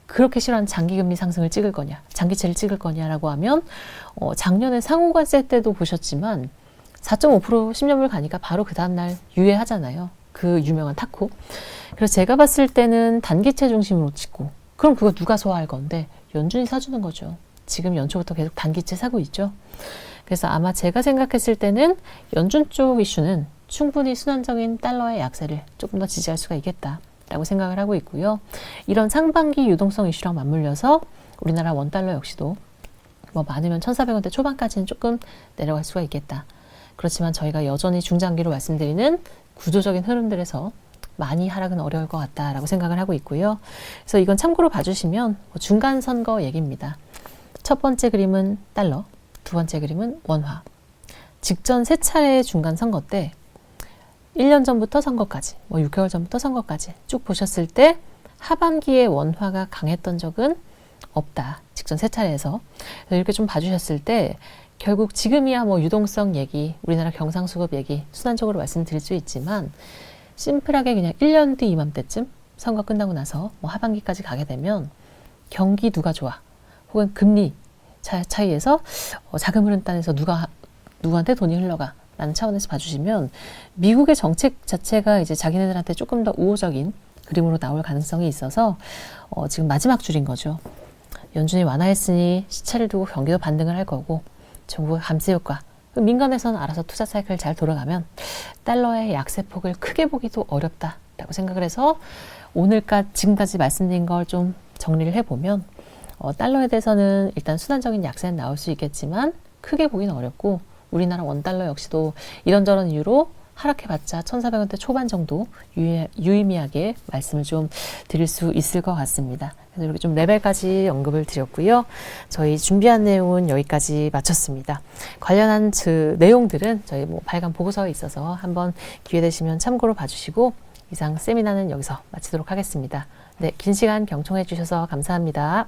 그렇게 싫어하는 장기금리 상승을 찍을 거냐, 장기채를 찍을 거냐라고 하면 작년에 상호관세 때도 보셨지만 4.5% 10년물 가니까 바로 그 다음날 유예하잖아요. 그 유명한 타코. 그래서 제가 봤을 때는 단기채 중심으로 찍고, 그럼 그거 누가 소화할 건데 연준이 사주는 거죠. 지금 연초부터 계속 단기채 사고 있죠. 그래서 아마 제가 생각했을 때는 연준 쪽 이슈는 충분히 순환적인 달러의 약세를 조금 더 지지할 수가 있겠다라고 생각을 하고 있고요. 이런 상반기 유동성 이슈랑 맞물려서 우리나라 원달러 역시도 뭐 많으면 1,400원대 초반까지는 조금 내려갈 수가 있겠다. 그렇지만 저희가 여전히 중장기로 말씀드리는 구조적인 흐름들에서 많이 하락은 어려울 것 같다라고 생각을 하고 있고요. 그래서 이건 참고로 봐주시면 중간 선거 얘기입니다. 첫 번째 그림은 달러, 두 번째 그림은 원화. 직전 세 차례의 중간 선거 때 1년 전부터 선거까지, 6개월 전부터 선거까지 쭉 보셨을 때 하반기에 원화가 강했던 적은 없다. 직전 세 차례에서. 이렇게 좀 봐주셨을 때 결국 지금이야 유동성 얘기, 우리나라 경상수급 얘기 순환적으로 말씀드릴 수 있지만 심플하게 그냥 1년 뒤 이맘때쯤 선거 끝나고 나서 하반기까지 가게 되면 경기 누가 좋아? 혹은 금리 차이에서 자금 흐름단에서 누구한테 돈이 흘러가? 라는 차원에서 봐주시면 미국의 정책 자체가 이제 자기네들한테 조금 더 우호적인 그림으로 나올 가능성이 있어서 지금 마지막 줄인 거죠. 연준이 완화했으니 시차를 두고 경기도 반등을 할 거고 정부가 감세 효과, 민간에서는 알아서 투자 사이클 잘 돌아가면 달러의 약세폭을 크게 보기도 어렵다라고 생각을 해서 지금까지 말씀드린 걸 좀 정리를 해보면 달러에 대해서는 일단 순환적인 약세는 나올 수 있겠지만 크게 보기는 어렵고 우리나라 원달러 역시도 이런저런 이유로 하락해봤자 1,400원대 초반 정도 유의미하게 말씀을 좀 드릴 수 있을 것 같습니다. 그래서 이렇게 좀 레벨까지 언급을 드렸고요. 저희 준비한 내용은 여기까지 마쳤습니다. 관련한 내용들은 저희 발간 보고서에 있어서 한번 기회 되시면 참고로 봐주시고 이상 세미나는 여기서 마치도록 하겠습니다. 네, 긴 시간 경청해 주셔서 감사합니다.